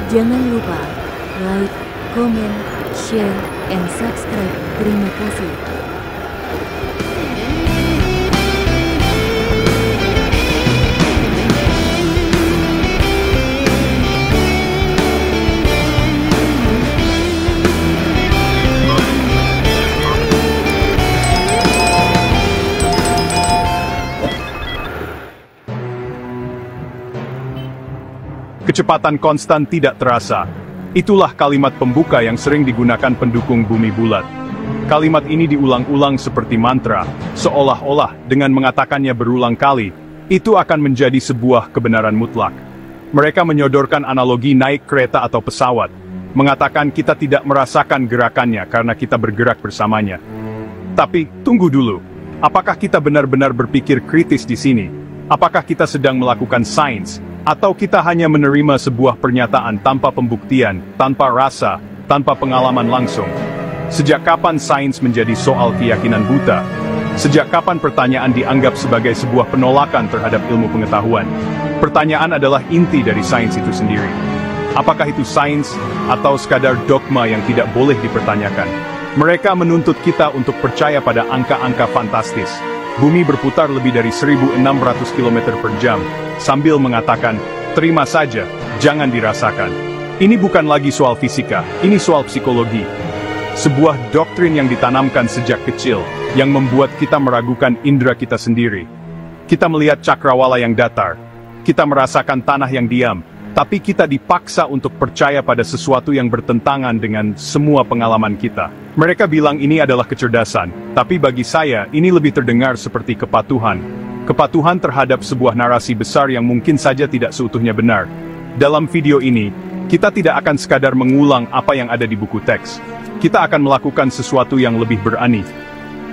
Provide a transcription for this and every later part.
Jangan lupa like, comment, share, and subscribe. Terima kasih. Kecepatan konstan tidak terasa. Itulah kalimat pembuka yang sering digunakan pendukung bumi bulat. Kalimat ini diulang-ulang seperti mantra, seolah-olah dengan mengatakannya berulang kali, itu akan menjadi sebuah kebenaran mutlak. Mereka menyodorkan analogi naik kereta atau pesawat, mengatakan kita tidak merasakan gerakannya karena kita bergerak bersamanya. Tapi, tunggu dulu. Apakah kita benar-benar berpikir kritis di sini? Apakah kita sedang melakukan sains? Atau kita hanya menerima sebuah pernyataan tanpa pembuktian, tanpa rasa, tanpa pengalaman langsung? Sejak kapan sains menjadi soal keyakinan buta? Sejak kapan pertanyaan dianggap sebagai sebuah penolakan terhadap ilmu pengetahuan? Pertanyaan adalah inti dari sains itu sendiri. Apakah itu sains, atau sekadar dogma yang tidak boleh dipertanyakan? Mereka menuntut kita untuk percaya pada angka-angka fantastis. Bumi berputar lebih dari 1.600 km per jam, sambil mengatakan, terima saja, jangan dirasakan. Ini bukan lagi soal fisika, ini soal psikologi. Sebuah doktrin yang ditanamkan sejak kecil, yang membuat kita meragukan indera kita sendiri. Kita melihat cakrawala yang datar, kita merasakan tanah yang diam, tapi kita dipaksa untuk percaya pada sesuatu yang bertentangan dengan semua pengalaman kita. Mereka bilang ini adalah kecerdasan, tapi bagi saya ini lebih terdengar seperti kepatuhan. Kepatuhan terhadap sebuah narasi besar yang mungkin saja tidak seutuhnya benar. Dalam video ini, kita tidak akan sekadar mengulang apa yang ada di buku teks. Kita akan melakukan sesuatu yang lebih berani.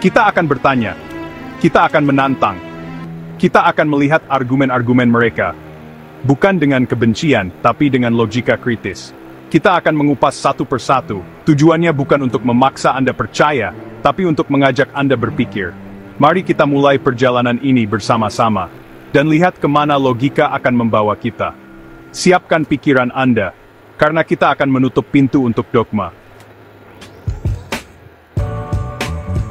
Kita akan bertanya. Kita akan menantang. Kita akan melihat argumen-argumen mereka. Bukan dengan kebencian, tapi dengan logika kritis. Kita akan mengupas satu persatu. Tujuannya bukan untuk memaksa Anda percaya, tapi untuk mengajak Anda berpikir. Mari kita mulai perjalanan ini bersama-sama, dan lihat kemana logika akan membawa kita. Siapkan pikiran Anda, karena kita akan menutup pintu untuk dogma.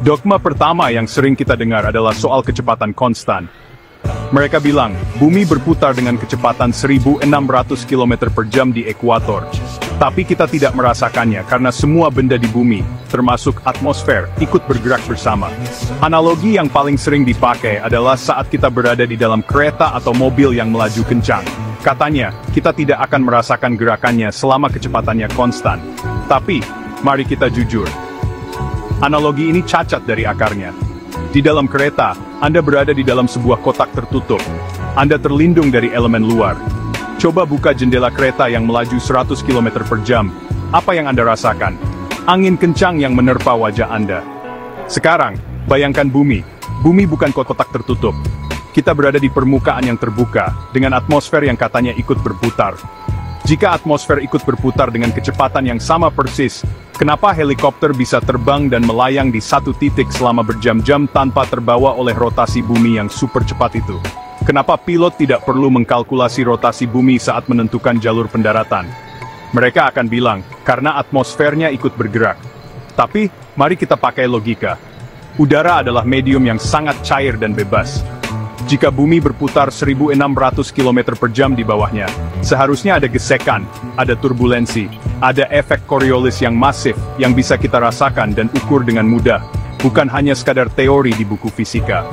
Dogma pertama yang sering kita dengar adalah soal kecepatan konstan. Mereka bilang, bumi berputar dengan kecepatan 1.600 km per jam di ekuator. Tapi kita tidak merasakannya karena semua benda di bumi, termasuk atmosfer, ikut bergerak bersama. Analogi yang paling sering dipakai adalah saat kita berada di dalam kereta atau mobil yang melaju kencang. Katanya, kita tidak akan merasakan gerakannya selama kecepatannya konstan. Tapi, mari kita jujur. Analogi ini cacat dari akarnya. Di dalam kereta, Anda berada di dalam sebuah kotak tertutup. Anda terlindung dari elemen luar. Coba buka jendela kereta yang melaju 100 km per jam. Apa yang Anda rasakan? Angin kencang yang menerpa wajah Anda. Sekarang, bayangkan bumi. Bumi bukan kotak tertutup. Kita berada di permukaan yang terbuka, dengan atmosfer yang katanya ikut berputar. Jika atmosfer ikut berputar dengan kecepatan yang sama persis, kenapa helikopter bisa terbang dan melayang di satu titik selama berjam-jam tanpa terbawa oleh rotasi bumi yang super cepat itu? Kenapa pilot tidak perlu mengkalkulasi rotasi bumi saat menentukan jalur pendaratan? Mereka akan bilang, karena atmosfernya ikut bergerak. Tapi, mari kita pakai logika. Udara adalah medium yang sangat cair dan bebas. Jika bumi berputar 1.600 km per jam di bawahnya, seharusnya ada gesekan, ada turbulensi, ada efek Coriolis yang masif yang bisa kita rasakan dan ukur dengan mudah, bukan hanya sekadar teori di buku fisika.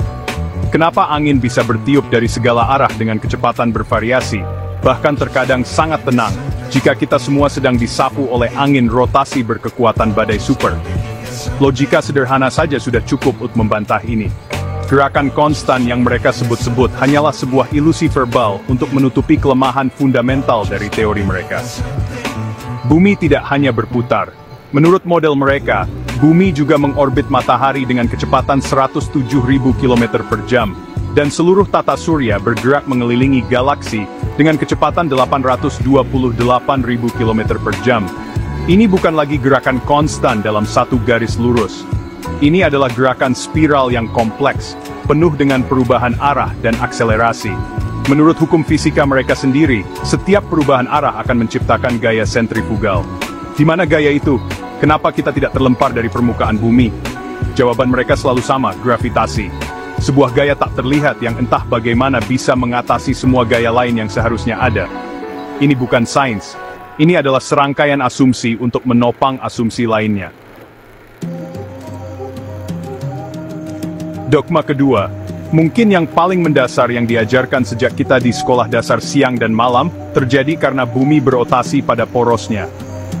Kenapa angin bisa bertiup dari segala arah dengan kecepatan bervariasi, bahkan terkadang sangat tenang, jika kita semua sedang disapu oleh angin rotasi berkekuatan badai super? Logika sederhana saja sudah cukup untuk membantah ini. Gerakan konstan yang mereka sebut-sebut hanyalah sebuah ilusi verbal untuk menutupi kelemahan fundamental dari teori mereka. Bumi tidak hanya berputar. Menurut model mereka, bumi juga mengorbit matahari dengan kecepatan 107.000 km per jam, dan seluruh tata surya bergerak mengelilingi galaksi dengan kecepatan 828.000 km per jam. Ini bukan lagi gerakan konstan dalam satu garis lurus. Ini adalah gerakan spiral yang kompleks, penuh dengan perubahan arah dan akselerasi. Menurut hukum fisika mereka sendiri, setiap perubahan arah akan menciptakan gaya sentrifugal. Di mana gaya itu? Kenapa kita tidak terlempar dari permukaan bumi? Jawaban mereka selalu sama, gravitasi. Sebuah gaya tak terlihat yang entah bagaimana bisa mengatasi semua gaya lain yang seharusnya ada. Ini bukan sains. Ini adalah serangkaian asumsi untuk menopang asumsi lainnya. Dogma kedua, mungkin yang paling mendasar yang diajarkan sejak kita di sekolah dasar siang dan malam, terjadi karena bumi berotasi pada porosnya.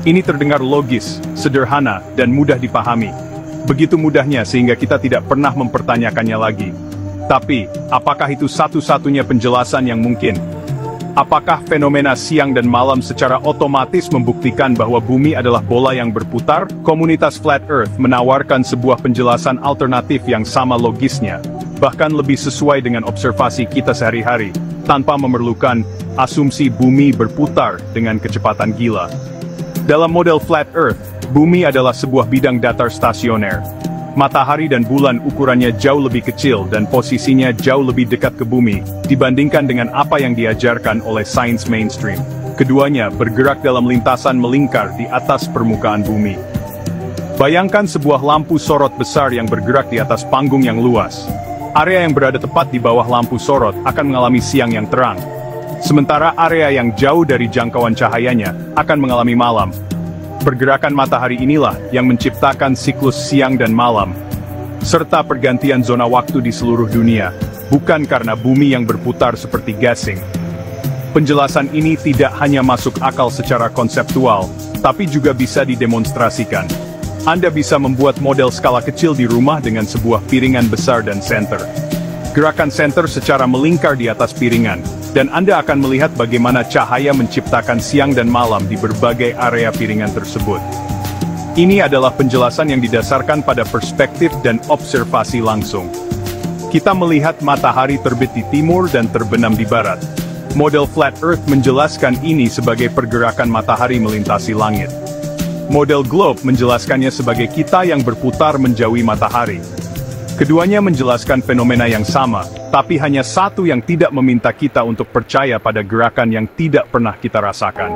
Ini terdengar logis, sederhana, dan mudah dipahami. Begitu mudahnya sehingga kita tidak pernah mempertanyakannya lagi. Tapi, apakah itu satu-satunya penjelasan yang mungkin? Apakah fenomena siang dan malam secara otomatis membuktikan bahwa bumi adalah bola yang berputar? Komunitas Flat Earth menawarkan sebuah penjelasan alternatif yang sama logisnya, bahkan lebih sesuai dengan observasi kita sehari-hari, tanpa memerlukan asumsi bumi berputar dengan kecepatan gila. Dalam model Flat Earth, bumi adalah sebuah bidang datar stasioner. Matahari dan bulan ukurannya jauh lebih kecil dan posisinya jauh lebih dekat ke bumi, dibandingkan dengan apa yang diajarkan oleh sains mainstream. Keduanya bergerak dalam lintasan melingkar di atas permukaan bumi. Bayangkan sebuah lampu sorot besar yang bergerak di atas panggung yang luas. Area yang berada tepat di bawah lampu sorot akan mengalami siang yang terang. Sementara area yang jauh dari jangkauan cahayanya akan mengalami malam. Pergerakan matahari inilah yang menciptakan siklus siang dan malam, serta pergantian zona waktu di seluruh dunia, bukan karena bumi yang berputar seperti gasing. Penjelasan ini tidak hanya masuk akal secara konseptual, tapi juga bisa didemonstrasikan. Anda bisa membuat model skala kecil di rumah dengan sebuah piringan besar dan senter. Gerakan senter secara melingkar di atas piringan, dan Anda akan melihat bagaimana cahaya menciptakan siang dan malam di berbagai area piringan tersebut. Ini adalah penjelasan yang didasarkan pada perspektif dan observasi langsung. Kita melihat matahari terbit di timur dan terbenam di barat. Model Flat Earth menjelaskan ini sebagai pergerakan matahari melintasi langit. Model Globe menjelaskannya sebagai kita yang berputar menjauhi matahari. Keduanya menjelaskan fenomena yang sama, tapi hanya satu yang tidak meminta kita untuk percaya pada gerakan yang tidak pernah kita rasakan.